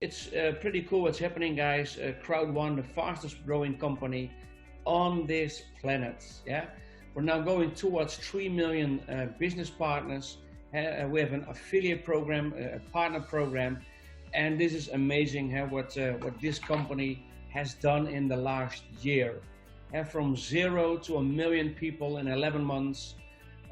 it's pretty cool what's happening, guys. Crowd1, the fastest growing company on this planet. Yeah, we're now going towards 3 million business partners. We have an affiliate program, a partner program, and this is amazing what this company has done in the last year. From 0 to 1 million people in 11 months,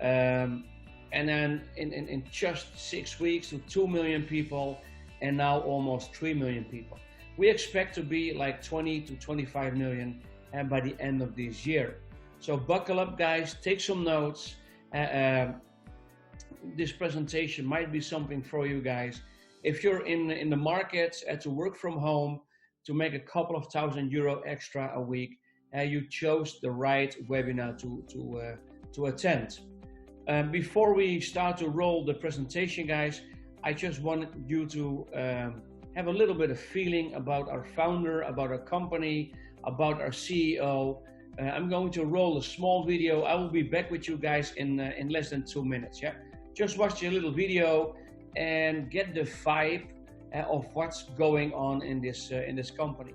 and then in just 6 weeks to 2 million people, and now almost 3 million people. We expect to be like 20 to 25 million by the end of this year. So buckle up, guys, take some notes. This presentation might be something for you guys. If you're in the market to work from home, to make a couple of €1,000 extra a week, you chose the right webinar to attend. Before we start to roll the presentation, guys, I just wanted you to have a little bit of feeling about our founder, about our company, about our CEO. I'm going to roll a small video. I will be back with you guys in less than 2 minutes. Yeah, just watch a little video and get the vibe of what's going on in this company.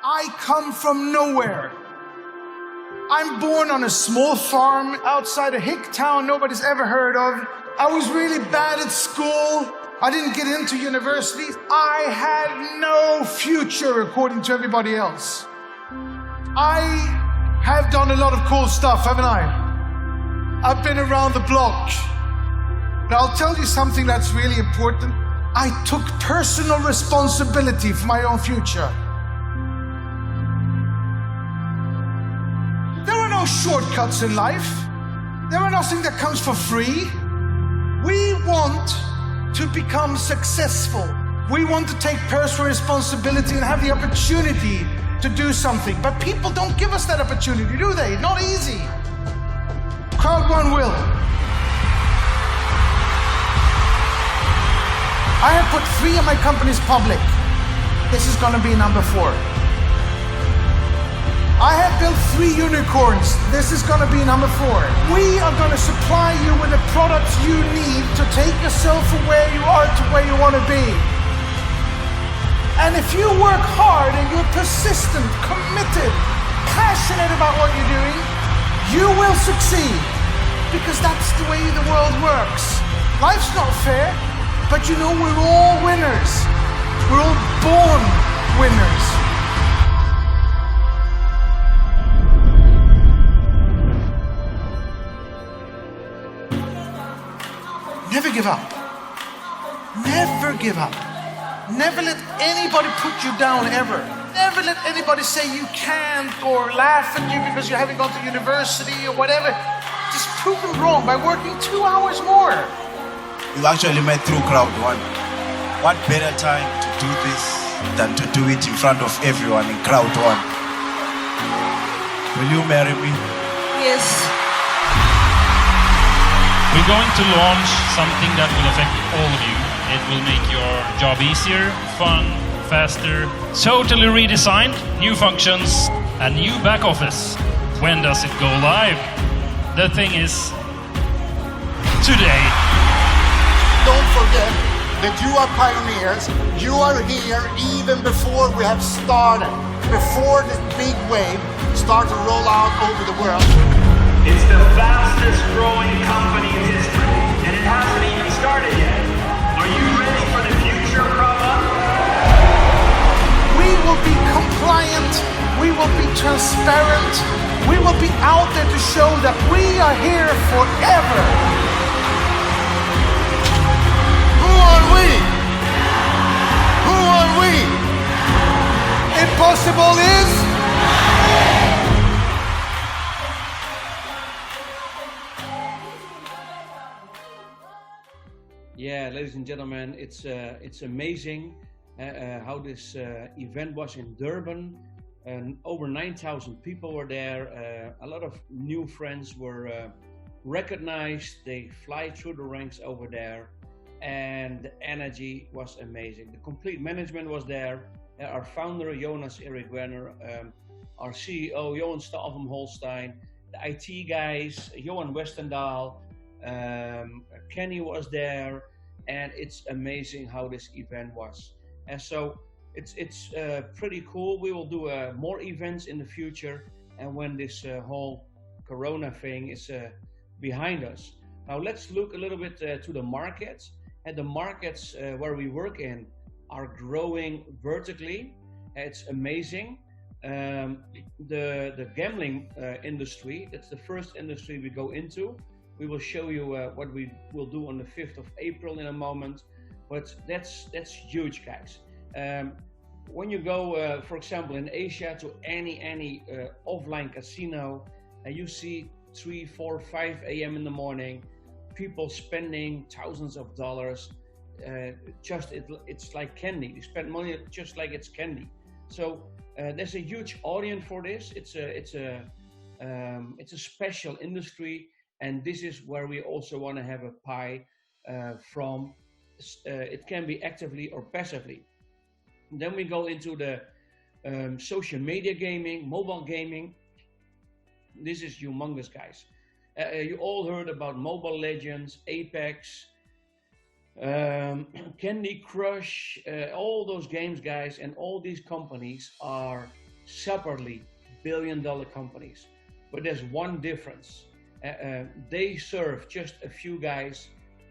I come from nowhere. I'm born on a small farm outside a hick town nobody's ever heard of. I was really bad at school. I didn't get into university. I had no future according to everybody else. I have done a lot of cool stuff, haven't I? I've been around the block. But I'll tell you something that's really important. I took personal responsibility for my own future. There are no shortcuts in life. There are nothing that comes for free. We want to become successful. We want to take personal responsibility and have the opportunity to do something. But people don't give us that opportunity, do they? Not easy. Crowd1 will. I have put 3 of my companies public. This is going to be number 4. I have built 3 unicorns. This is going to be number 4. We are going to supply you with the products you need to take yourself from where you are to where you want to be. And if you work hard and you're persistent, committed, passionate about what you're doing, you will succeed. Because that's the way the world works. Life's not fair, but you know we're all winners. We're all born winners. Never give up. Never give up. Never let anybody put you down, ever. Never let anybody say you can't or laugh at you because you haven't gone to university or whatever. Just prove them wrong by working 2 hours more. You actually met through Crowd1. What better time to do this than to do it in front of everyone in Crowd1? Will you marry me? Yes. We're going to launch something that will affect all of you. It will make your job easier, fun, faster, totally redesigned, new functions, and new back office. When does it go live? The thing is, today. Don't forget that you are pioneers. You are here even before we have started, before this big wave starts to roll out over the world. It's the fastest growing company in history, and it hasn't even started yet. Are you ready for the future, Crowd1? We will be compliant. We will be transparent. We will be out there to show that we are here forever. Who are we? Who are we? Impossible is... Yeah, ladies and gentlemen, it's amazing how this event was in Durban, and over 9,000 people were there. A lot of new friends were recognized. They fly through the ranks over there, and the energy was amazing. The complete management was there. Our founder, Jonas Erik Werner, our CEO, Johan Stahl from Holstein, the IT guys, Johan Westendahl, Kenny was there, and it's amazing how this event was. And so it's pretty cool. We will do more events in the future, and when this whole Corona thing is behind us. Now let's look a little bit to the markets. And the markets where we work in are growing vertically. It's amazing. The gambling industry, that's the first industry we go into. We will show you what we will do on the 5th of April in a moment, but that's huge, guys. When you go, for example, in Asia to any offline casino, and you see 3, 4, 5 a.m. in the morning, people spending thousands of dollars. It's like candy. They spend money just like it's candy. So there's a huge audience for this. It's a special industry, and this is where we also want to have a pie from. It can be actively or passively. And then we go into the social media gaming, mobile gaming. This is humongous, guys. You all heard about Mobile Legends, Apex, Candy Crush, all those games, guys, and all these companies are separately billion-dollar companies. But there's one difference. They serve just a few guys.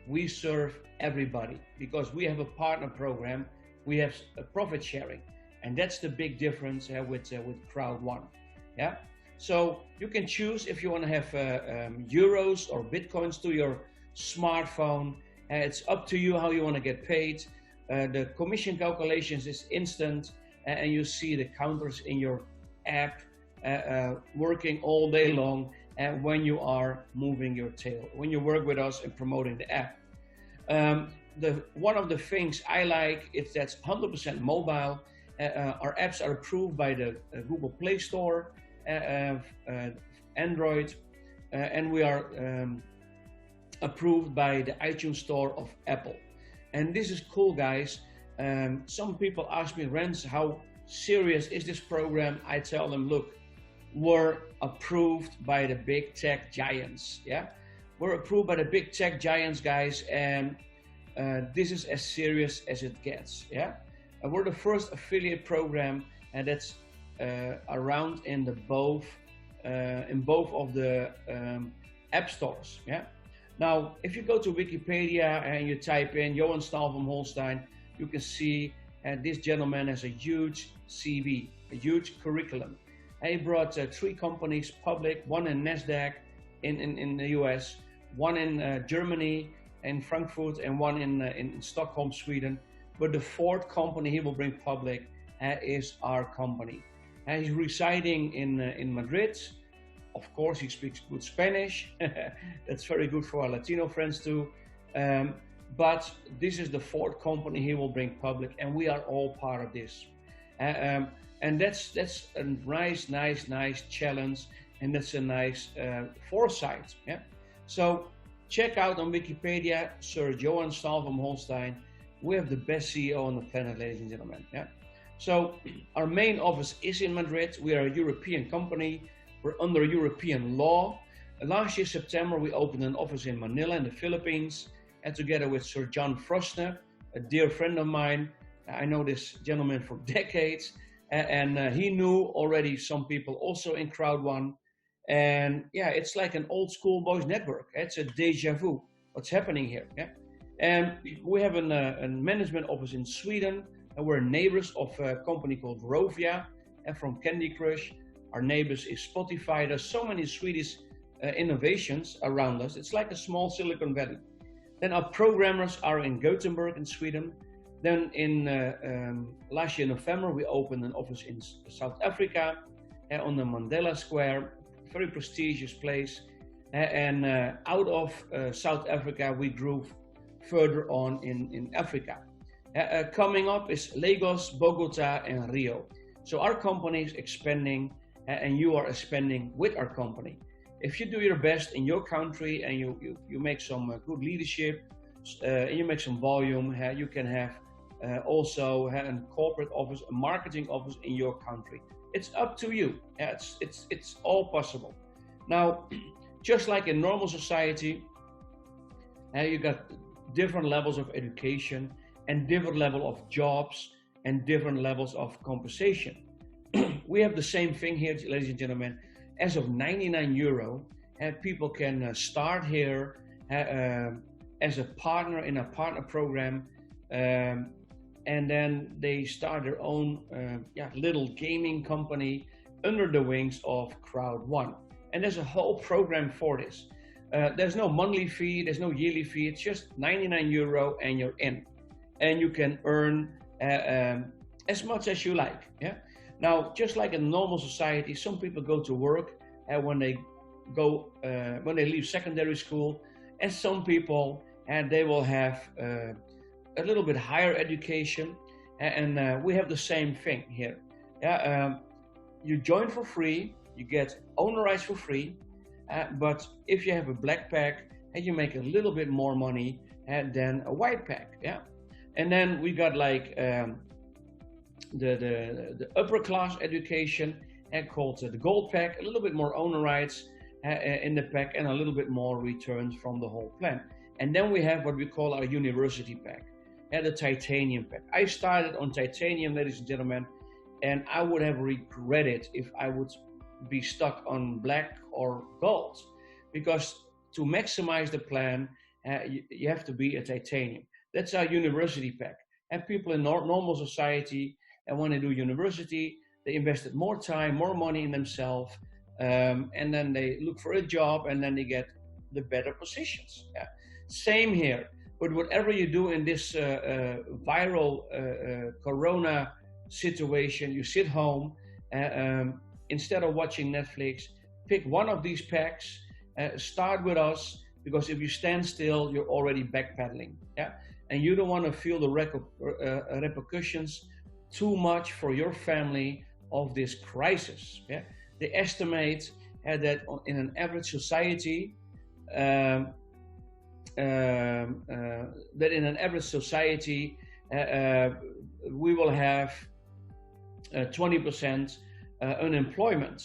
We serve everybody because we have a partner program. We have a profit sharing, and that's the big difference with Crowd One. Yeah. So you can choose if you want to have euros or bitcoins to your smartphone. It's up to you how you want to get paid. The commission calculations is instant, and you see the counters in your app working all day long when you are moving your tail, when you work with us and promoting the app. One of the things I like is that's 100% mobile. Our apps are approved by the Google Play Store, Android, and we are approved by the iTunes Store of Apple. And this is cool, guys. Some people ask me, Rens, how serious is this program? I tell them, look, we're approved by the big tech giants. Yeah, we're approved by the big tech giants, guys, and this is as serious as it gets. Yeah, we're the first affiliate program, and that's around in both of the app stores. Yeah. Now, if you go to Wikipedia and you type in Johan Stahl from Holstein, you can see this gentleman has a huge CV, a huge curriculum. He brought 3 companies public, one in NASDAQ in the US, one in Germany, in Frankfurt, and one in Stockholm, Sweden. But the 4th company he will bring public is our company. He's residing in Madrid. Of course, he speaks good Spanish. That's very good for our Latino friends too. But this is the 4th company he will bring public, and we are all part of this. And that's a nice challenge, and that's a nice foresight. Yeah. So check out on Wikipedia, Sir Johan Stahl from Holstein. We have the best CEO on the planet, ladies and gentlemen. Yeah. So our main office is in Madrid. We are a European company. We're under European law. Last year, September, we opened an office in Manila in the Philippines, and together with Sir John Frostner, a dear friend of mine. I know this gentleman for decades, and he knew already some people also in Crowd One. And yeah, it's like an old school boys network. It's a deja vu, what's happening here. Yeah? And we have a management office in Sweden, and we're neighbors of a company called Rovia, and from Candy Crush. Our neighbors is Spotify. There's so many Swedish innovations around us. It's like a small Silicon Valley. Then our programmers are in Gothenburg in Sweden. Then in last year, November, we opened an office in South Africa on the Mandela Square, very prestigious place. And out of South Africa, we grew further on in Africa. Coming up is Lagos, Bogota, and Rio. So our company is expanding, and you are expanding with our company. If you do your best in your country and you make some good leadership, and you make some volume, you can have also have a corporate office, a marketing office in your country. It's up to you. It's all possible. Now, just like in normal society, you got different levels of education and different level of jobs and different levels of compensation. We have the same thing here, ladies and gentlemen. As of €99, people can start here as a partner in a partner program, and then they start their own little gaming company under the wings of Crowd1. And there's a whole program for this. There's no monthly fee, there's no yearly fee, it's just €99 and you're in. And you can earn as much as you like. Yeah. Now, just like in normal society, some people go to work when they leave secondary school, and some people they will have a little bit higher education, and we have the same thing here. Yeah, you join for free, you get owner rights for free, but if you have a black pack, you make a little bit more money than a white pack. Yeah, and then we got like the upper class education called the gold pack, a little bit more owner rights in the pack and a little bit more returns from the whole plan. And then we have what we call our university pack and the titanium pack. I started on titanium, ladies and gentlemen, and I would have regretted if I would be stuck on black or gold, because to maximize the plan, you have to be a titanium. That's our university pack. And people in normal society, and when they do university, they invested more time, more money in themselves, and then they look for a job, and then they get the better positions. Yeah. Same here, but whatever you do in this viral corona situation, you sit home, instead of watching Netflix, pick one of these packs, start with us, because if you stand still, you're already backpedaling. Yeah, and you don't want to feel the repercussions too much for your family of this crisis. Yeah, they estimate that in an average society, we will have 20% unemployment.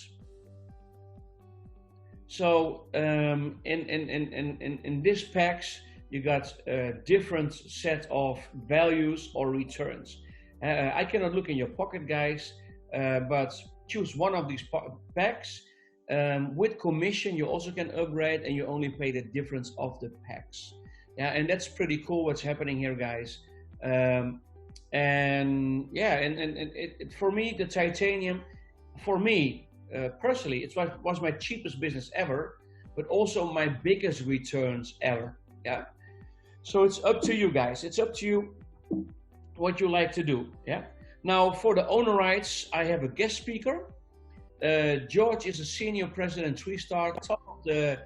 So in this packs, you got a different set of values or returns. I cannot look in your pocket, guys, but choose one of these packs. With commission, you also can upgrade, and you only pay the difference of the packs. Yeah, and that's pretty cool what's happening here, guys. And for me, the titanium, for me personally, it was my cheapest business ever, but also my biggest returns ever. Yeah. So it's up to you, guys. It's up to you what you like to do. Yeah. Now for the owner rights, I have a guest speaker. George is a senior president, 3-star, top of the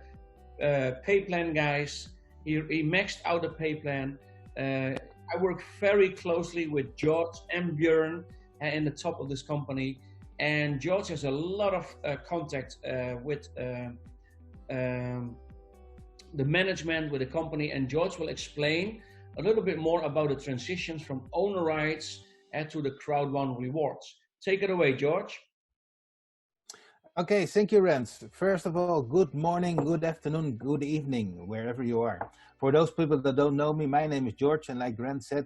pay plan, guys. He maxed out the pay plan. I work very closely with George and Björn in the top of this company, and George has a lot of contact with the management, with the company, and George will explain a little bit more about the transitions from owner rights to the Crowd1 rewards. Take it away, George. Okay, thank you, Rens. First of all, good morning, good afternoon, good evening, wherever you are. For those people that don't know me, my name is George, and like Rens said,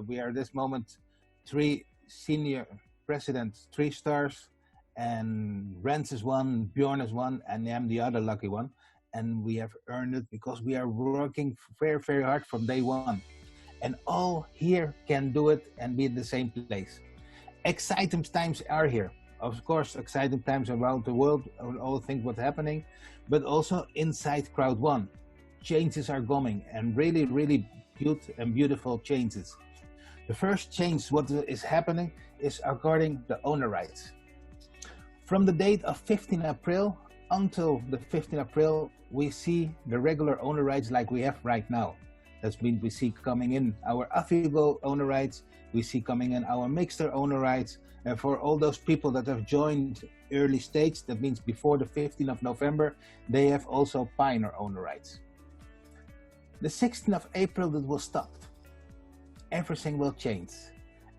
we are at this moment 3 senior presidents, 3 stars, and Rens is one, Bjorn is one, and I'm the other lucky one. And we have earned it because we are working very, very hard from day one. And all here can do it and be in the same place. Exciting times are here. Of course, exciting times around the world, all things what's happening, but also inside Crowd1. Changes are coming, and really, really cute and beautiful changes. The first change what is happening is regarding the owner rights. From the date of 15 April until the 15th April, we see the regular owner rights like we have right now. That means we see coming in our Afigo owner rights, we see coming in our Mixter owner rights, and for all those people that have joined early stage, that means before the 15th of November, they have also Pioneer owner rights. The 16th of April, that will stop. Everything will change.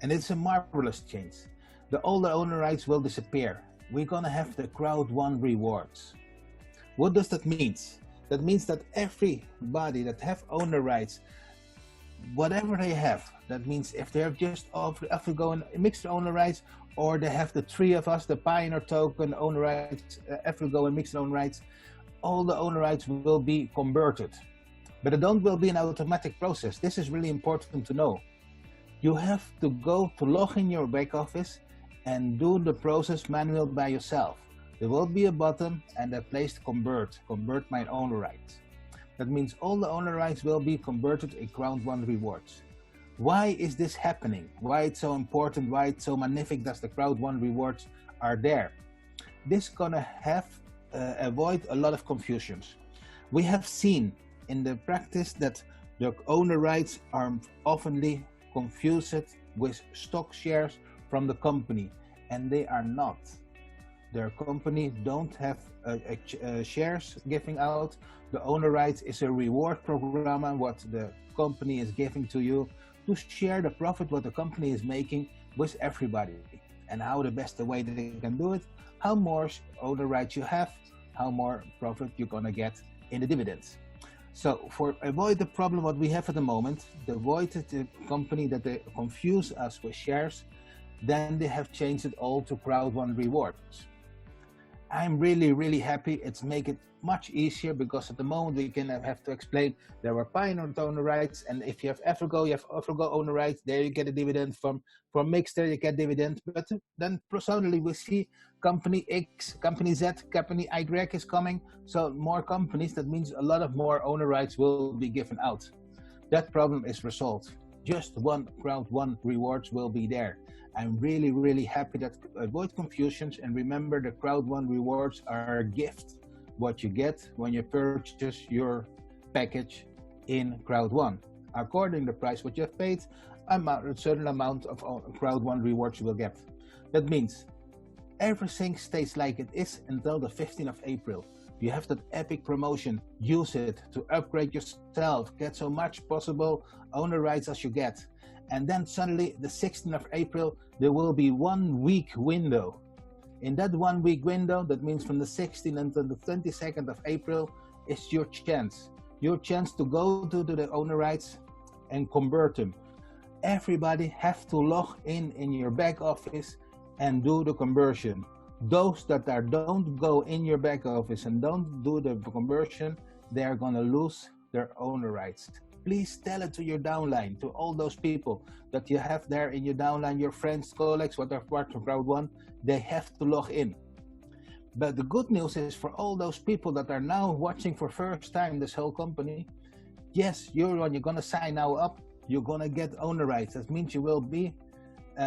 And it's a marvelous change. The older owner rights will disappear. We're gonna have the Crowd1 rewards. What does that mean? That means that everybody that have owner rights, whatever they have, that means if they have just Afrigo and mixed owner rights, or they have the three of us, the Pioneer token, owner rights, Afrigo and mixed owner rights, all the owner rights will be converted. But it don't will be an automatic process. This is really important to know. You have to go to log in your back office and do the process manual by yourself. There will be a button and a place to convert my owner rights. That means all the owner rights will be converted in Crowd 1 rewards. Why is this happening? Why it's so important? Why it's so magnificent that the Crowd 1 rewards are there? This gonna have avoid a lot of confusions. We have seen in the practice that the owner rights are oftenly confused with stock shares from the company, and they are not. Their company don't have shares giving out. The owner rights is a reward program and what the company is giving to you to share the profit what the company is making with everybody. And how the best way that they can do it, how more owner rights you have, how more profit you're gonna get in the dividends. So for avoid the problem what we have at the moment, the avoid the company that they confuse us with shares, then they have changed it all to Crowd 1 rewards. I'm really happy. It's make it much easier because at the moment we can have to explain there are Pioneer owner rights, and if you have Afrigo, you have Afrigo owner rights. There you get a dividend from Mixter, you get dividend. But then suddenly we see company X, company Z, company Y is coming. So more companies. That means a lot of more owner rights will be given out. That problem is resolved. Just one Crowd 1 rewards will be there. I'm really happy that avoid confusions, and remember the Crowd 1 rewards are a gift what you get when you purchase your package in Crowd 1. According to the price what you have paid, a certain amount of Crowd 1 rewards you will get. That means everything stays like it is until the 15th of April. You have that epic promotion, use it to upgrade yourself, get so much possible owner rights as you get. And then suddenly the 16th of April, there will be 1 week window. In that 1 week window, that means from the 16th until the 22nd of April, is your chance. Your chance to go to the owner rights and convert them. Everybody have to log in your back office and do the conversion. Those that don't go in your back office and don't do the conversion, they are gonna lose their owner rights. Please tell it to your downline, to all those people that you have there in your downline, your friends, colleagues, what are part of Crowd 1, they have to log in. But the good news is for all those people that are now watching for first time this whole company, yes, you're gonna sign now up, you're gonna get owner rights. That means you will be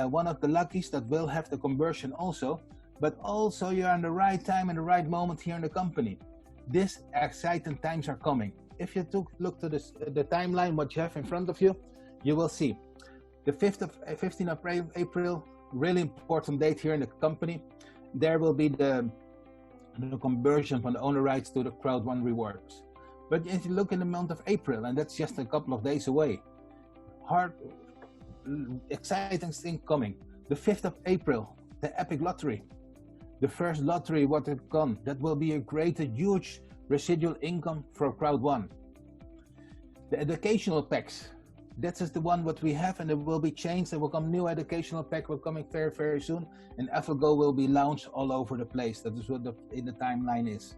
one of the luckies that will have the conversion also, but also you're on the right time and the right moment here in the company. These exciting times are coming. If you look to the timeline, what you have in front of you, you will see the 15th of April, really important date here in the company. There will be the conversion from the owner rights to the Crowd 1 rewards. But if you look in the month of April, and that's just a couple of days away, exciting thing coming. The 5th of April, the Epic Lottery. The first lottery what has gone, that will be a great, huge residual income for Crowd 1. The educational packs, that is the one what we have, and it will be changed. There will come new educational pack will coming very soon, and AlphaGo will be launched all over the place. That is what in the timeline is.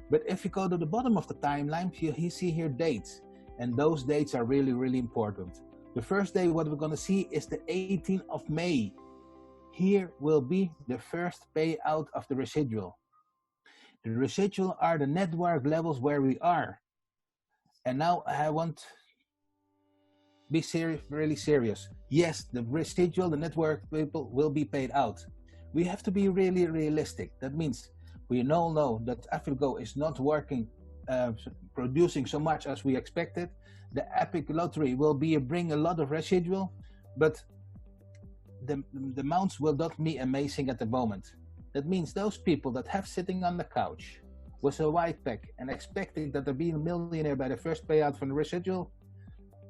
But if you go to the bottom of the timeline, you see here dates, and those dates are really important. The first day what we're going to see is the 18th of May. Here will be the first payout of the residual. The residual are the network levels where we are. And now I want to be serious, really serious. Yes, the residual, the network people will be paid out. We have to be really realistic. That means we all know that AlphaGo is not working, producing so much as we expected. The Epic Lottery will bring a lot of residual, but the amounts will not be amazing at the moment. That means those people that have sitting on the couch with a white pack and expecting that they'll be a millionaire by the first payout from the residual,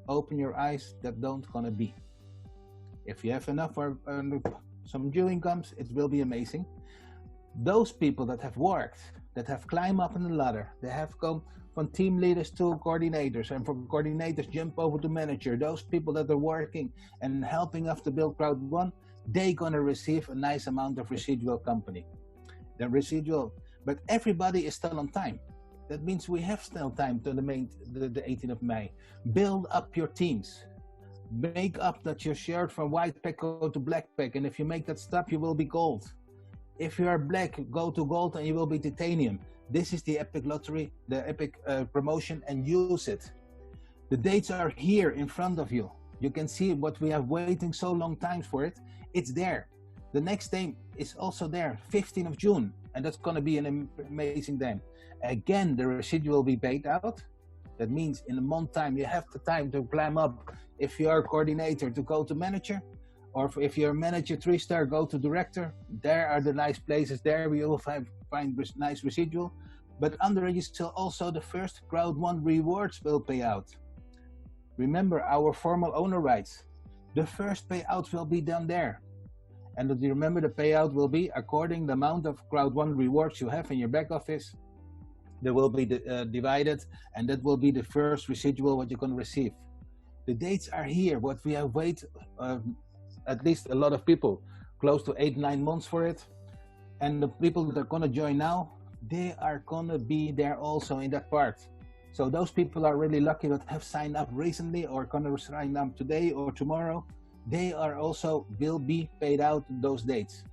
open your eyes, that don't gonna be. If you have enough for some due incomes, it will be amazing. Those people that have worked that have climbed up in the ladder. They have come from team leaders to coordinators, and from coordinators jump over to manager. Those people that are working and helping us to build Crowd One, they're gonna receive a nice amount of residual company. The residual, but everybody is still on time. That means we have still time to the 18th of May. Build up your teams. Make up that your shirt from white pack go to black pack, and if you make that step, you will be gold. If you are black, go to gold and you will be titanium. This is the epic lottery, the epic promotion, and use it. The dates are here in front of you. You can see what we have waiting so long time for it. It's there. The next day is also there, 15th of June, and that's going to be an amazing day. Again, the residual will be paid out. That means in a month time, you have the time to climb up. If you are a coordinator, to go to manager, or if you're a manager 3-star, go to director. There are the nice places there where you will find nice residual. But under it, still also the first Crowd One rewards will pay out. Remember our formal owner rights. The first payout will be done there. And if you remember, the payout will be according to the amount of Crowd One rewards you have in your back office. They will be divided, and that will be the first residual what you're going to receive. The dates are here. What we have waited, at least a lot of people, close to 8-9 months for it. And the people that are going to join now, they are going to be there also in that part. So those people are really lucky that have signed up recently or going to sign up today or tomorrow. They are also will be paid out those dates.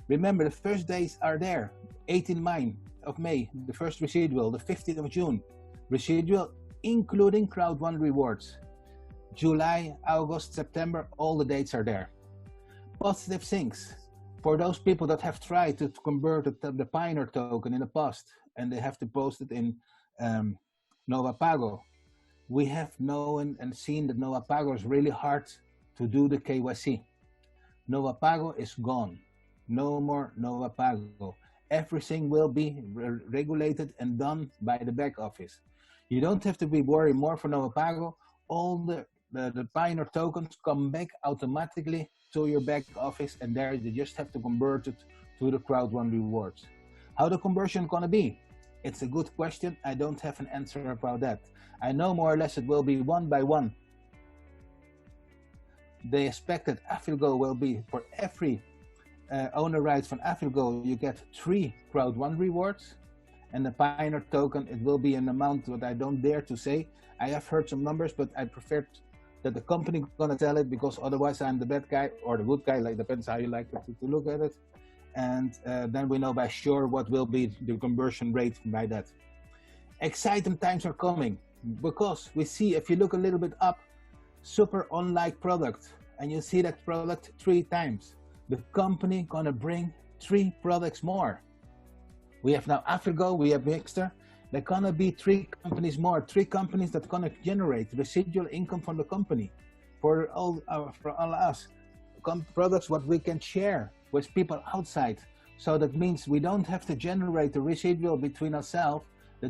Remember, the first days are there. 18th of May, the first residual, the 15th of June, residual including Crowd One rewards. July, August, September, all the dates are there. Positive things. For those people that have tried to convert the Pioneer token in the past, and they have to post it in Nova Pago, we have known and seen that Nova Pago is really hard to do the KYC. Nova Pago is gone. No more Nova Pago. Everything will be regulated and done by the back office. You don't have to be worried more for Nova Pago. All the Pioneer tokens come back automatically to your back office, and there you just have to convert it to the Crowd One rewards. How the conversion gonna be? It's a good question. I don't have an answer about that. I know more or less it will be one by one. They expect that Afilgo will be for every owner rights from Afilgo, you get 3 Crowd One rewards, and the Pioneer token, it will be an amount that I don't dare to say. I have heard some numbers, but I prefer that the company gonna tell it, because otherwise I'm the bad guy or the good guy, like depends how you like to look at it. And then we know by sure what will be the conversion rate by that. Exciting times are coming, because we see, if you look a little bit up, super online product, and you see that product 3 times. The company gonna bring 3 products more. We have now Afilgo, we have Mixter. There gonna be 3 companies more, 3 companies that gonna generate residual income from the company for all us. Products what we can share with people outside. So that means we don't have to generate the residual between ourselves. The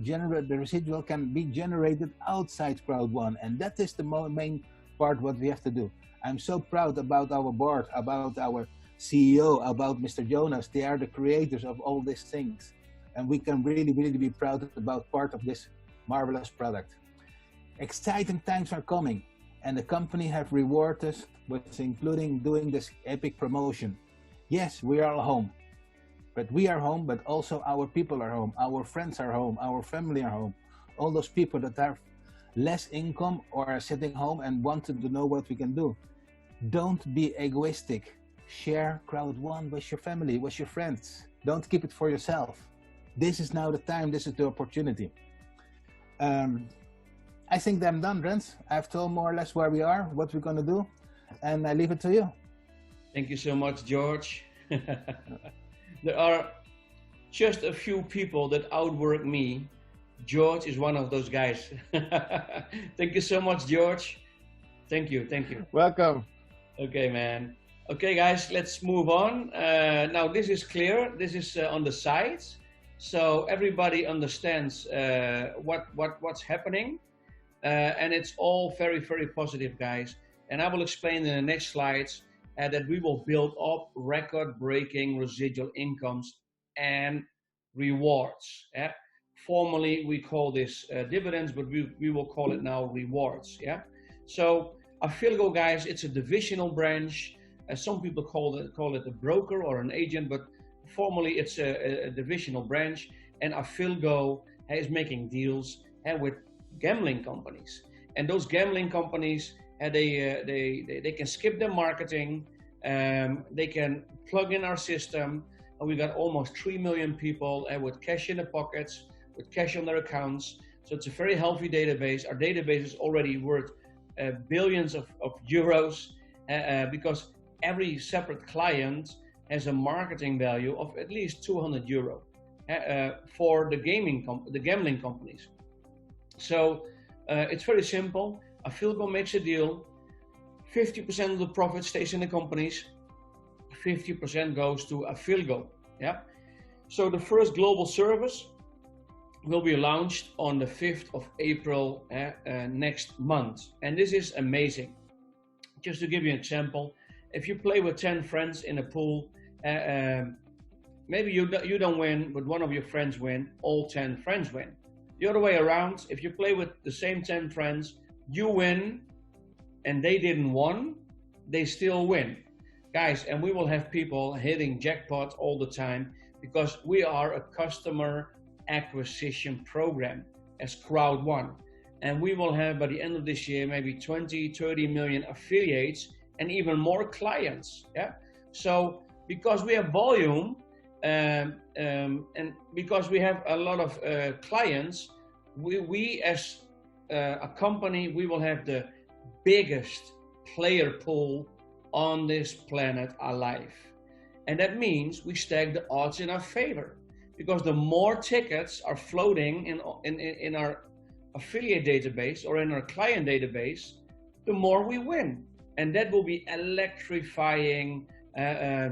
residual can be generated outside Crowd One, and that is the main part what we have to do. I'm so proud about our board, about our CEO, about Mr. Jonas. They are the creators of all these things. And we can really, really be proud about part of this marvelous product. Exciting times are coming, and the company have rewarded us with including doing this epic promotion. Yes, we are home, but we are home, but also our people are home, our friends are home, our family are home. All those people that have less income or are sitting home and wanted to know what we can do. Don't be egoistic. Share Crowd One with your family, with your friends. Don't keep it for yourself. This is now the time, this is the opportunity. I think I'm done, Rens. I've told more or less where we are, what we're gonna do, and I leave it to you. Thank you so much, George. There are just a few people that outwork me. George is one of those guys. Thank you so much, George. Thank you, thank you. Welcome. Okay, man. Okay, guys, let's move on. Now, this is clear. This is on the sides. So everybody understands what's happening. And it's all very, very positive, guys. And I will explain in the next slides that we will build up record-breaking residual incomes and rewards. Yeah? Formerly, we call this dividends, but we will call it now rewards. Yeah. So Afilgo, guys, it's a divisional branch. Some people call it a broker or an agent, but formally it's a divisional branch. And Afilgo is making deals with gambling companies. And those gambling companies, they can skip their marketing. They can plug in our system. And we got almost 3 million people with cash in their pockets, with cash on their accounts. So it's a very healthy database. Our database is already worth billions of euros because every separate client has a marketing value of at least 200 euro for the gambling companies. So it's very simple. Afilgo makes a deal. 50% of the profit stays in the companies. 50% goes to Afilgo. Yeah. So the first global service will be launched on the 5th of April next month. And this is amazing. Just to give you an example, if you play with 10 friends in a pool, maybe you don't win, but one of your friends win, all 10 friends win. The other way around, if you play with the same 10 friends, you win and they didn't win, they still win. Guys, and we will have people hitting jackpot all the time because we are a customer acquisition program as Crowd1. And we will have by the end of this year, maybe 20, 30 million affiliates and even more clients. Yeah. So because we have volume and because we have a lot of clients, we as a company, we will have the biggest player pool on this planet alive. And that means we stack the odds in our favor because the more tickets are floating in our affiliate database or in our client database, the more we win. And that will be electrifying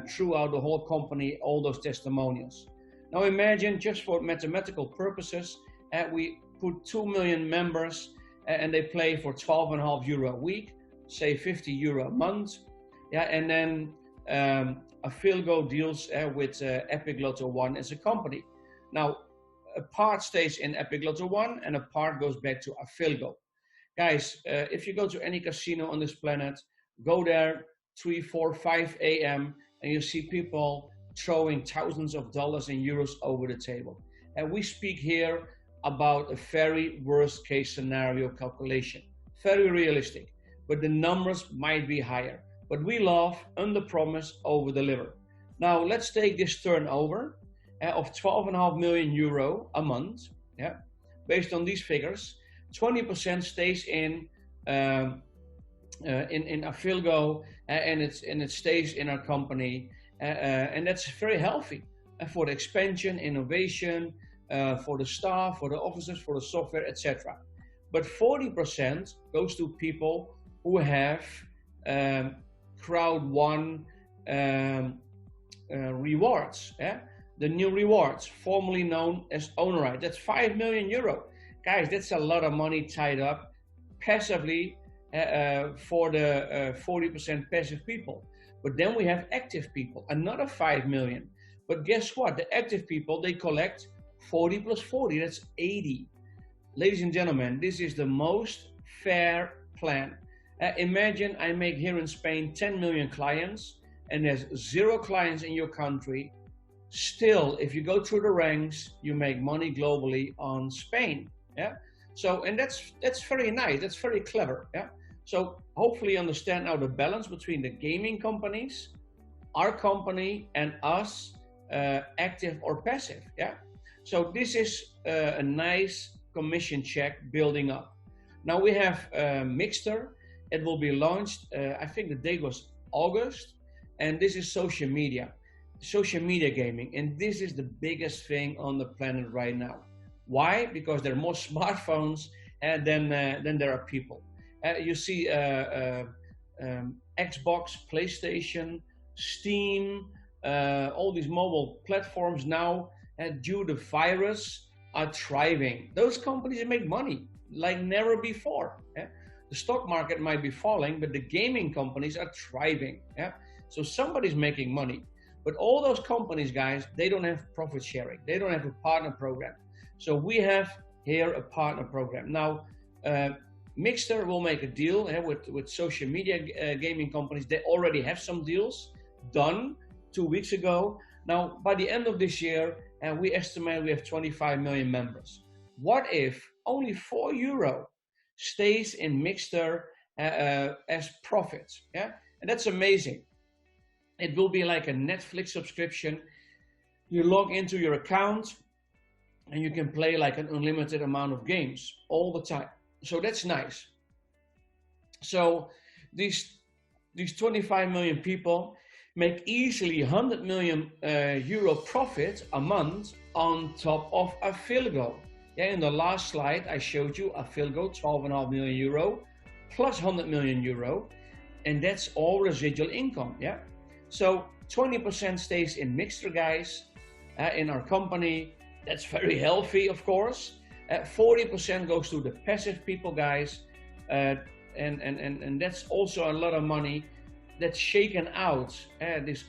throughout the whole company, all those testimonials. Now imagine, just for mathematical purposes, we put 2 million members and they play for 12.5 euro a week, say 50 euro a month. Yeah, and then Afilgo deals with Epic Lotto 1 as a company. Now, a part stays in Epic Lotto 1 and a part goes back to Afilgo. Guys, if you go to any casino on this planet, go there 3, 4, 5 a.m. and you see people throwing thousands of dollars and euros over the table. And we speak here about a very worst case scenario calculation, very realistic, but the numbers might be higher. But we love under promise, over deliver. Now let's take this turnover of 12.5 million euro a month. Yeah, based on these figures, 20% stays in Afilgo and it stays in our company, and that's very healthy for the expansion, innovation, for the staff, for the officers, for the software, etc. But 40% goes to people who have Crowd1 rewards, the new rewards, formerly known as ownerite. That's 5 million euro. Guys, that's a lot of money tied up passively for the 40% passive people. But then we have active people, another 5 million. But guess what? The active people, they collect 40 plus 40, that's 80. Ladies and gentlemen, this is the most fair plan. Imagine I make here in Spain 10 million clients and there's 0 clients in your country. Still, if you go through the ranks, you make money globally on Spain. Yeah. So, and that's very nice. That's very clever. Yeah. So hopefully you understand now the balance between the gaming companies, our company, and us, active or passive. Yeah. So this is a nice commission check building up. Now we have Mixter. It will be launched, I think the date was August, and this is social media gaming, and this is the biggest thing on the planet right now. Why? Because there are more smartphones than there are people. You see Xbox, PlayStation, Steam, all these mobile platforms now, due to the virus, are thriving. Those companies make money like never before. The stock market might be falling, but the gaming companies are thriving. Yeah, so somebody's making money. But all those companies, guys, they don't have profit sharing. They don't have a partner program. So we have here a partner program. Now, Mixter will make a deal with social media gaming companies. They already have some deals done 2 weeks ago. Now, by the end of this year, we estimate we have 25 million members. What if only €4 stays in Mixter as profits? Yeah, and that's amazing. It will be like a Netflix subscription. You log into your account and you can play like an unlimited amount of games all the time. So that's nice. So these 25 million people make easily 100 million euro profit a month on top of Affiligo. Yeah, in the last slide I showed you Affiligo, 12.5 million euro plus 100 million euro, and that's all residual income. Yeah, so 20% stays in Mixter, guys, in our company. That's very healthy, of course. 40% goes to the passive people, guys, and that's also a lot of money that's shaken out. This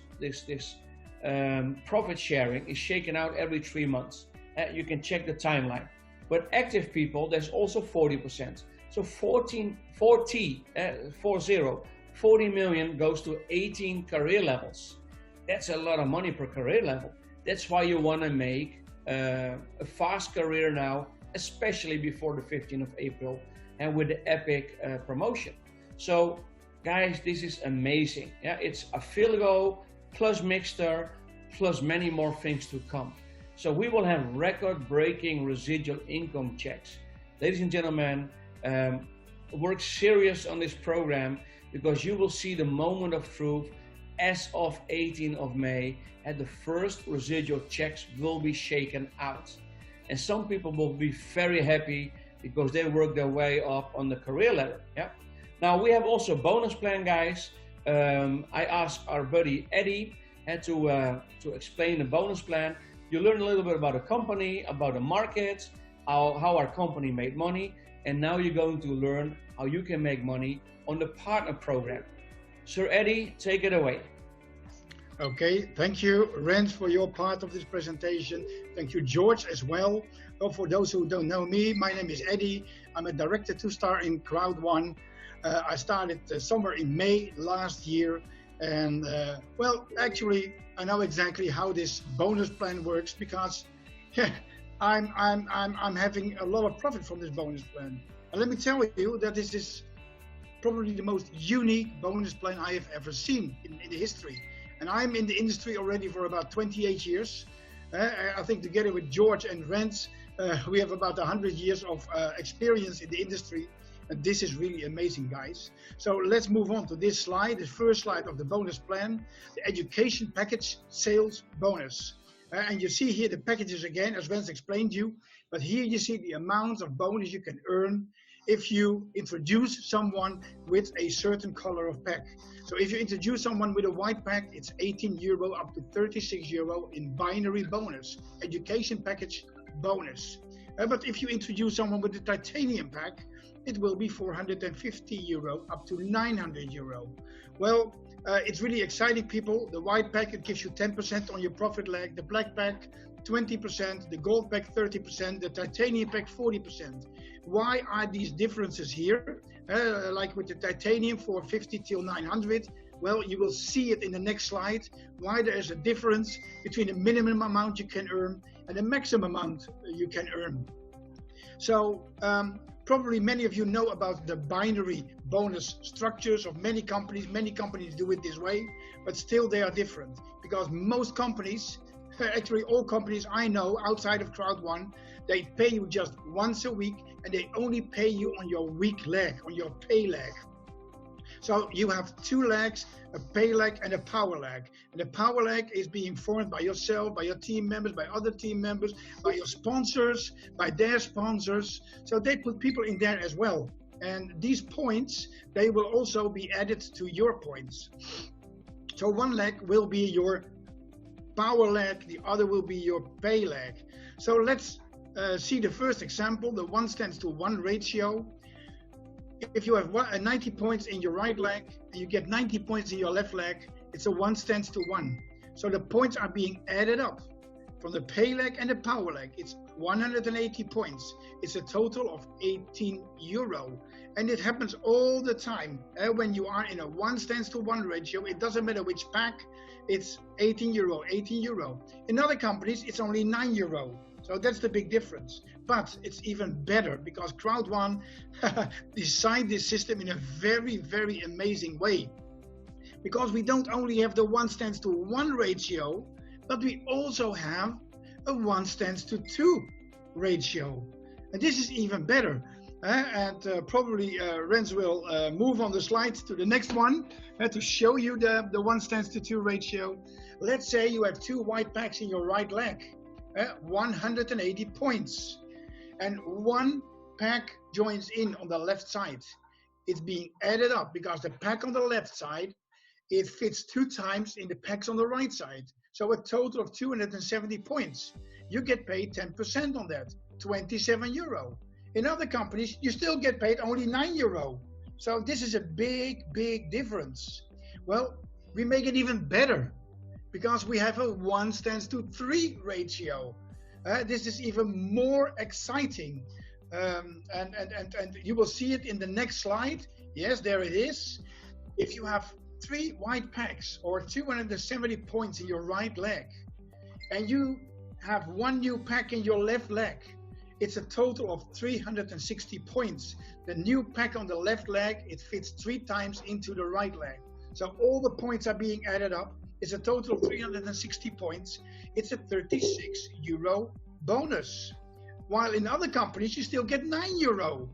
profit sharing is shaken out every 3 months. You can check the timeline. But active people, there's also 40%. So 40 million goes to 18 career levels. That's a lot of money per career level. That's why you want to make a fast career now, especially before the 15th of April and with the epic promotion. So guys, this is amazing. Yeah, it's Affiligo plus Mixter plus many more things to come. So we will have record-breaking residual income checks. Ladies and gentlemen, work serious on this program, because you will see the moment of truth as of 18th of May, and the first residual checks will be shaken out. And some people will be very happy because they work their way up on the career ladder. Yeah. Now we have also a bonus plan, guys. I asked our buddy Eddie to explain the bonus plan. You learn a little bit about the company, about the market, how our company made money, and now you're going to learn how you can make money on the partner program. Sir Eddie, take it away. Okay, thank you, Rens, for your part of this presentation. Thank you, George, as well. Well, for those who don't know me, my name is Eddie. I'm a director 2-star in Crowd1. I started somewhere in May last year, and well, actually, I know exactly how this bonus plan works, because I'm having a lot of profit from this bonus plan. And let me tell you that this is probably the most unique bonus plan I have ever seen in the history. And I'm in the industry already for about 28 years. I think together with George and Rens, we have about 100 years of experience in the industry. And this is really amazing, guys. So let's move on to this slide, the first slide of the bonus plan, the education package sales bonus. And you see here the packages again, as Rens explained to you. But here you see the amounts of bonus you can earn if you introduce someone with a certain color of pack. So if you introduce someone with a white pack, it's €18 up to €36 in binary bonus, education package bonus. But if you introduce someone with a titanium pack, it will be €450 up to €900. Well, it's really exciting, people. The white pack, it gives you 10% on your profit leg. The black pack, 20%. The gold pack, 30%. The titanium pack, 40%. Why are these differences here? Like with the titanium, 450 till 900. Well, you will see it in the next slide, why there is a difference between the minimum amount you can earn and the maximum amount you can earn. So probably many of you know about the binary bonus structures of many companies. Many companies do it this way, but still they are different, because most companies, actually all companies I know outside of Crowd1, they pay you just once a week, and they only pay you on your weak leg, on your pay leg. So you have two legs, a pay leg and a power leg. And the power leg is being formed by yourself, by your team members, by other team members, by your sponsors, by their sponsors. So they put people in there as well. And these points, they will also be added to your points. So one leg will be your power leg, the other will be your pay leg. So let's see the first example, the 1:1 ratio. If you have 90 points in your right leg and you get 90 points in your left leg, it's a 1:1. So the points are being added up from the pay leg and the power leg. It's 180 points. It's a total of 18 euro. And it happens all the time. When you are in a 1:1 ratio, it doesn't matter which pack, it's 18 euro, 18 euro. In other companies, it's only 9 euro. So that's the big difference. But it's even better because Crowd1 designed this system in a very, very amazing way. Because we don't only have the 1:1 ratio, but we also have a 1:2 ratio. And this is even better. Probably Rens will move on the slide to the next one to show you the 1:2 ratio. Let's say you have 2 white packs in your right leg, 180 points, and 1 pack joins in on the left side. It's being added up because the pack on the left side, it fits 2 times in the packs on the right side. So a total of 270 points. You get paid 10% on that, 27 euro. In other companies, you still get paid only 9 euro. So this is a big, big difference. Well, we make it even better because we have a 1:3 ratio. This is even more exciting. And you will see it in the next slide. Yes, there it is. If you have 3 white packs or 270 points in your right leg, and you have 1 new pack in your left leg, it's a total of 360 points. The new pack on the left leg, it fits 3 times into the right leg. So all the points are being added up. It's a total of 360 points. It's a 36 euro bonus. While in other companies, you still get 9 euro.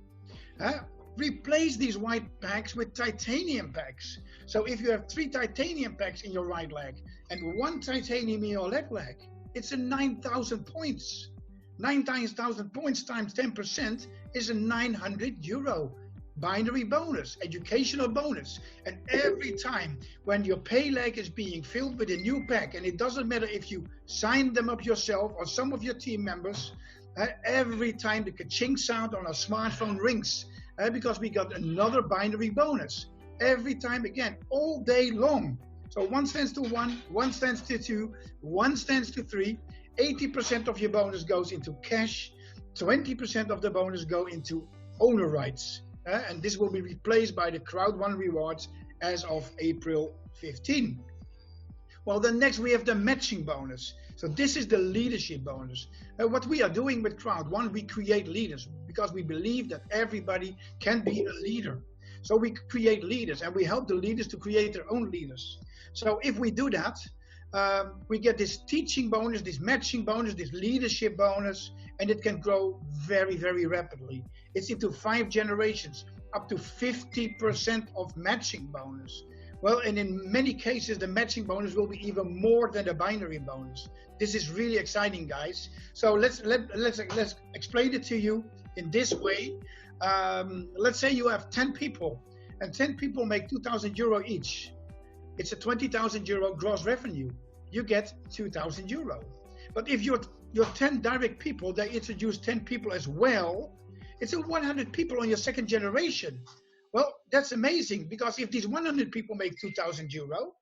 Replace these white packs with titanium packs. So if you have 3 titanium packs in your right leg and 1 titanium in your left leg, it's a 9,000 points. 9,000 points times 10% is a 900 euro binary bonus, educational bonus. And every time when your pay leg is being filled with a new pack, and it doesn't matter if you sign them up yourself or some of your team members, every time the ka-ching sound on our smartphone rings, because we got another binary bonus. Every time again, all day long. So 1:1, 1:2, 1:3. 80% of your bonus goes into cash, 20% of the bonus go into owner rights. And this will be replaced by the Crowd1 rewards as of April 15. Well, then next we have the matching bonus. So this is the leadership bonus. What we are doing with Crowd1, we create leaders because we believe that everybody can be a leader. So we create leaders and we help the leaders to create their own leaders. So if we do that, we get this teaching bonus, this matching bonus, this leadership bonus, and it can grow very, very rapidly. It's into 5 generations, up to 50% of matching bonus. Well, and in many cases, the matching bonus will be even more than the binary bonus. This is really exciting, guys. So let's explain it to you in this way. Let's say you have 10 people, and 10 people make 2,000 euro each. It's a 20,000 euro gross revenue. You get 2,000 euro. But if your 10 direct people, they introduce 10 people as well, it's a 100 people on your second generation. Well, that's amazing, because if these 100 people make 2,000 euro,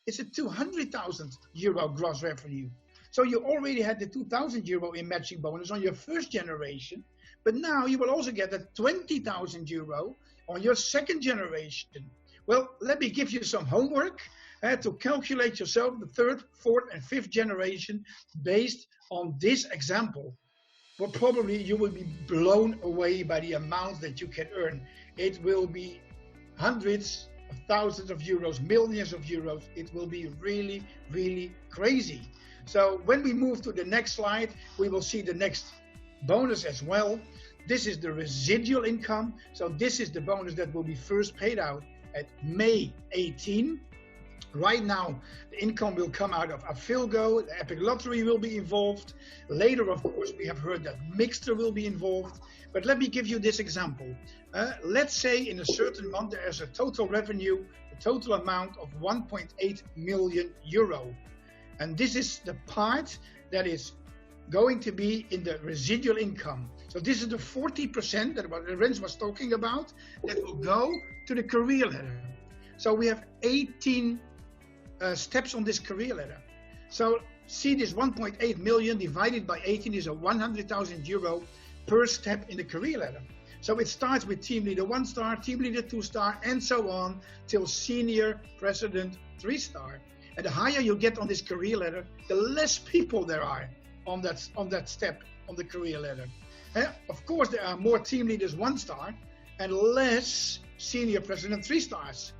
it's a 200,000 euro gross revenue. So you already had the 2,000 euro in matching bonus on your first generation, but now you will also get the 20,000 euro on your second generation. Well, let me give you some homework to calculate yourself the 3rd, 4th, and 5th generation based on this example. But probably you will be blown away by the amount that you can earn. It will be hundreds of thousands of euros, millions of euros. It will be really, really crazy. So when we move to the next slide, we will see the next bonus as well. This is the residual income. So this is the bonus that will be first paid out at May 18. Right now, the income will come out of Afilgo, the Epic Lottery will be involved. Later, of course, we have heard that Mixter will be involved. But let me give you this example. Let's say in a certain month there is a total revenue, a total amount of 1.8 million euro. And this is the part that is going to be in the residual income. So this is the 40% that what Rens was talking about that will go to the career ladder. So we have 18 steps on this career ladder. So see this 1.8 million divided by 18 is a 100,000 euro per step in the career ladder. So it starts with team leader 1 star, team leader 2 star, and so on till senior president 3 star. And the higher you get on this career ladder, the less people there are on that step on the career ladder. Of course, there are more team leaders 1 star and less senior president 3 stars.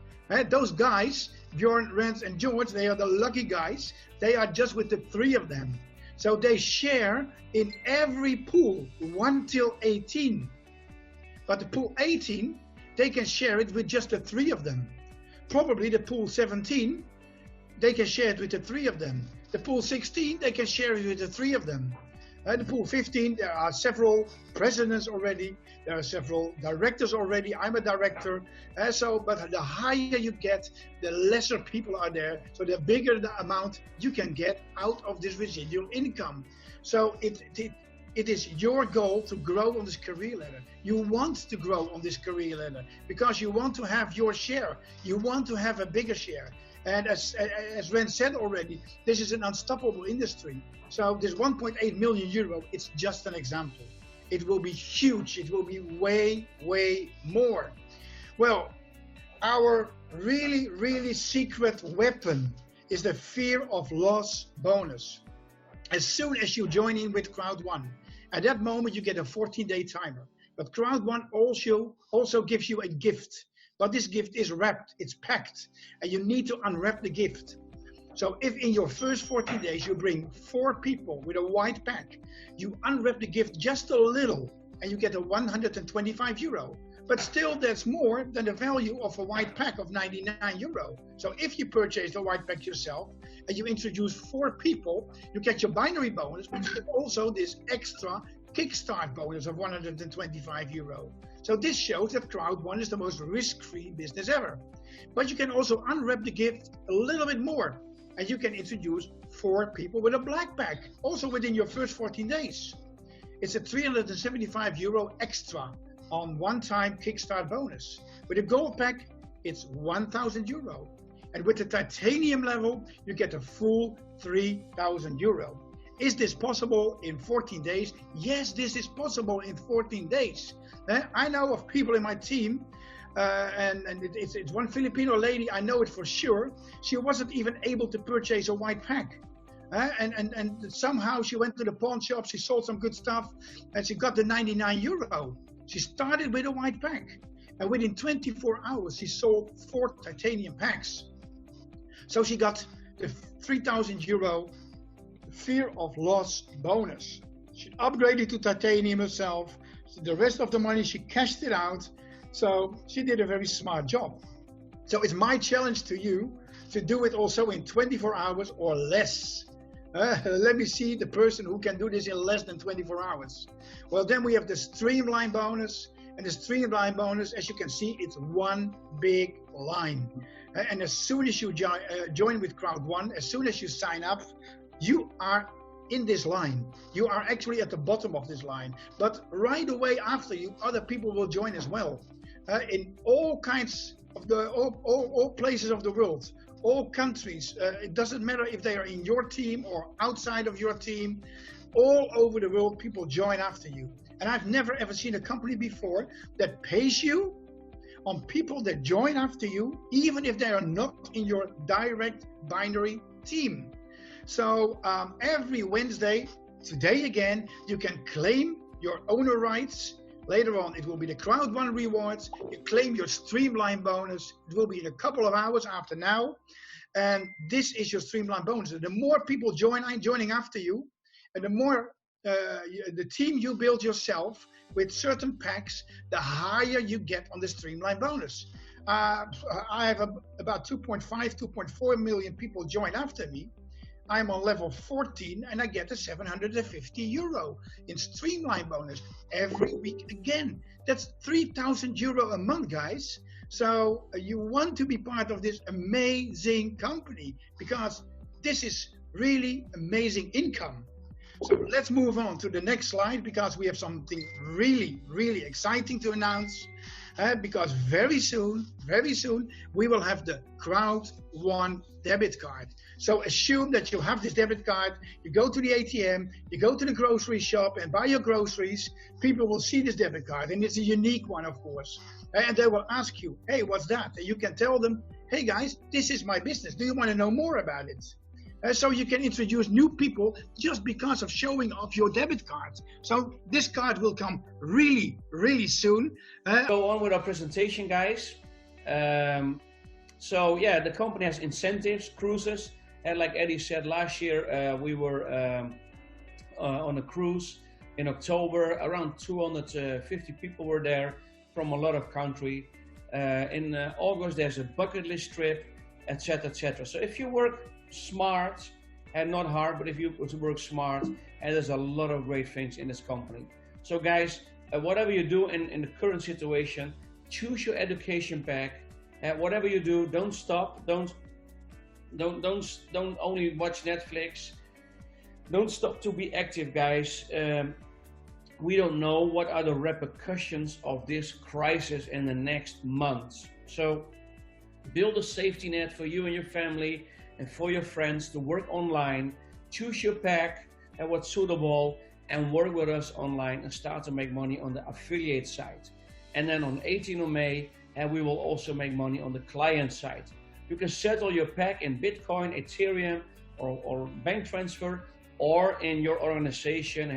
Those guys, Bjorn, Rens, and George, they are the lucky guys. They are just with the 3 of them. So they share in every pool 1 till 18. But the pool 18, they can share it with just the 3 of them. Probably the pool 17, they can share it with the 3 of them. The pool 16, they can share it with the 3 of them. The pool 15, there are several presidents already. There are several directors already. I'm a director. But the higher you get, the lesser people are there. So the bigger the amount you can get out of this residual income. So it is your goal to grow on this career ladder. You want to grow on this career ladder because you want to have your share. You want to have a bigger share. And as Ren said already, this is an unstoppable industry. So this 1.8 million euro, it's just an example. It will be huge. It will be way, way more. Well, our really, really secret weapon is the fear of loss bonus. As soon as you join in with Crowd One, at that moment you get a 14-day timer. But Crowd One also gives you a gift. But this gift is wrapped, it's packed, and you need to unwrap the gift. So if in your first 14 days you bring 4 people with a white pack, you unwrap the gift just a little and you get a 125 euro. But still that's more than the value of a white pack of 99 euro. So if you purchase the white pack yourself and you introduce 4 people, you get your binary bonus, but you get also this extra kickstart bonus of 125 euro. So this shows that Crowd One is the most risk-free business ever. But you can also unwrap the gift a little bit more. And you can introduce 4 people with a black pack, also within your first 14 days. It's a 375 euro extra on one-time kickstart bonus. With a gold pack, it's 1,000 euro. And with the titanium level, you get a full 3,000 euro. Is this possible in 14 days? Yes, this is possible in 14 days. I know of people in my team, and it's one Filipino lady, I know it for sure. She wasn't even able to purchase a white pack. And somehow she went to the pawn shop, she sold some good stuff, and she got the 99 euro. She started with a white pack. And within 24 hours, she sold 4 titanium packs. So she got the 3,000 euro fear of loss bonus. She upgraded to titanium herself. The rest of the money, she cashed it out. So she did a very smart job. So it's my challenge to you to do it also in 24 hours or less. Let me see the person who can do this in less than 24 hours. Well, then we have the streamline bonus. And the streamline bonus, as you can see, it's one big line. And as soon as you join with Crowd One, as soon as you sign up, you are in this line. You are actually at the bottom of this line. But right away after you, other people will join as well. In all kinds of all places of the world, all countries. It doesn't matter if they are in your team or outside of your team. All over the world, people join after you. And I've never ever seen a company before that pays you on people that join after you, even if they are not in your direct binary team. So every Wednesday, today again, you can claim your owner rights. Later on, it will be the Crowd One rewards. You claim your streamline bonus. It will be in a couple of hours after now. And this is your streamline bonus. The more people joining after you, and the more the team you build yourself with certain packs, the higher you get on the streamline bonus. I have about 2.4 million people join after me. I'm on level 14 and I get a 750 euro in streamline bonus every week again. That's 3,000 euro a month, guys. So you want to be part of this amazing company because this is really amazing income. So let's move on to the next slide because we have something really, really exciting to announce. because very soon, we will have the Crowd One debit card. So assume that you have this debit card, you go to the ATM, you go to the grocery shop and buy your groceries, people will see this debit card, and it's a unique one, of course. And they will ask you, hey, what's that? And you can tell them, hey guys, this is my business. Do you want to know more about it? So you can introduce new people just because of showing off your debit card. So this card will come really, really soon. Go on with our presentation, guys. So yeah, the company has incentives, cruises. And like Eddie said, last year we were on a cruise in October. Around 250 people were there from a lot of country. In August, there's a bucket list trip, etc., etc. So if you work smart and not hard, but if you work smart, and there's a lot of great things in this company. So guys, whatever you do in the current situation, choose your education pack. Whatever you do, don't stop. Don't only watch Netflix. Don't stop to be active, guys. We don't know what are the repercussions of this crisis in the next months. So build a safety net for you and your family and for your friends to work online. Choose your pack and what's suitable and work with us online and start to make money on the affiliate side. And then on 18th of May, we will also make money on the client side. You can settle your pack in Bitcoin, Ethereum, or bank transfer, or in your organization.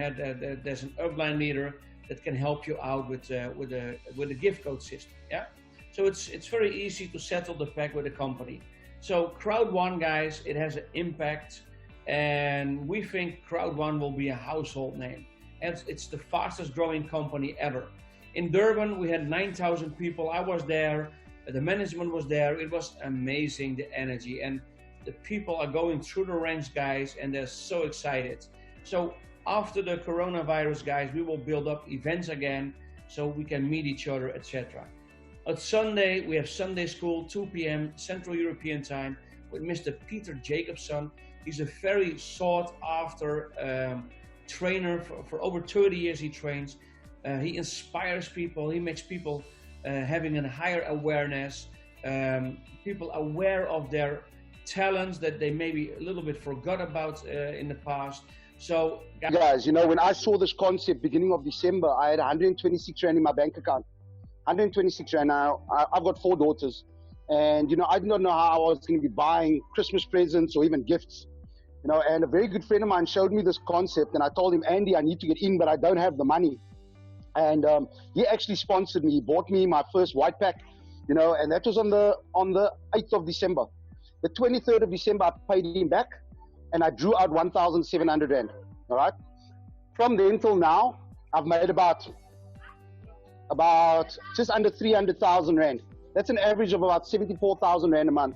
There's an upline leader that can help you out with the gift code system. Yeah, so it's very easy to settle the pack with a company. So Crowd One, guys, it has an impact, and we think Crowd One will be a household name. And it's the fastest growing company ever. In Durban, we had 9,000 people. I was there. The management was there. It was amazing, the energy. And the people are going through the ranks, guys, and they're so excited. So after the coronavirus, guys, we will build up events again so we can meet each other, etc. On Sunday, we have Sunday school, 2 p.m. Central European time with Mr. Peter Jacobson. He's a very sought after trainer. For over 30 years he trains. He inspires people. He makes people having a higher awareness, people aware of their talents that they maybe a little bit forgot about in the past. So guys, you know, when I saw this concept beginning of December, I had 126 Rand in my bank account. 126 Rand. Now, I've got 4 daughters, and, you know, I did not know how I was going to be buying Christmas presents or even gifts. You know, and a very good friend of mine showed me this concept, and I told him, Andy, I need to get in, but I don't have the money. And he actually sponsored me. He bought me my first white pack, you know, and that was on the 8th of December. The 23rd of December, I paid him back, and I drew out 1,700 Rand. All right. From then till now, I've made about just under 300,000 Rand. That's an average of about 74,000 Rand a month.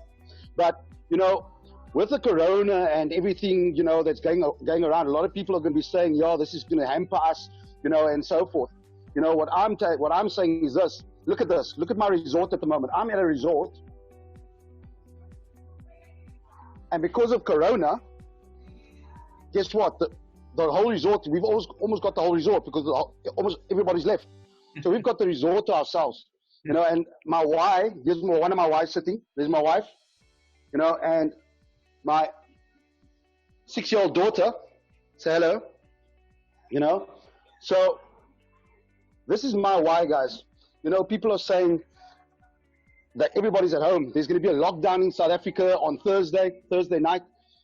But, you know, with the corona and everything, you know, that's going around, a lot of people are going to be saying, yo, this is going to hamper us, you know, and so forth. You know, what I'm saying is this. Look at this. Look at my resort at the moment. I'm at a resort. And because of corona, guess what? The whole resort, we've almost got the whole resort because almost everybody's left. So we've got the resort to ourselves, you know, and my wife, here's one of my wives sitting, there's my wife, you know, and my 6-year-old daughter, say hello, you know. So this is my why, guys. You know, people are saying that everybody's at home. There's going to be a lockdown in South Africa on Thursday night.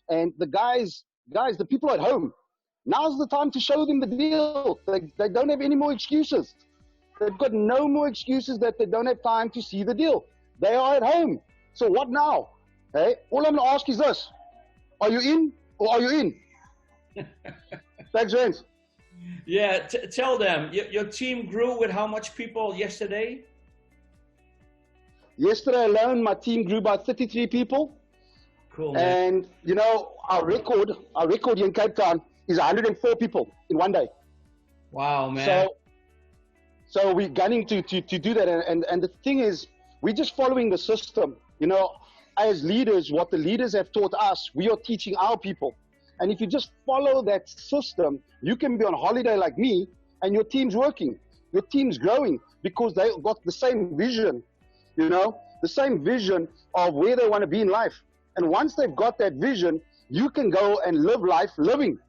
And the guys, the people at home, now's the time to show them the deal. They don't have any more excuses. They've got no more excuses that they don't have time to see the deal. They are at home. So what now? Hey, all I'm going to ask is this. Are you in or are you in? Thanks, Rens. Yeah, tell them. Your team grew with how much people yesterday? Yesterday alone, my team grew by 33 people. Cool, man. And, you know, our record here in Cape Town is 104 people in one day. Wow, man. So we're gunning to do that. And the thing is, we're just following the system. You know, as leaders, what the leaders have taught us, we are teaching our people. And if you just follow that system, you can be on holiday like me and your team's working. Your team's growing because they got the same vision, you know, the same vision of where they want to be in life. And once they've got that vision, you can go and live life living.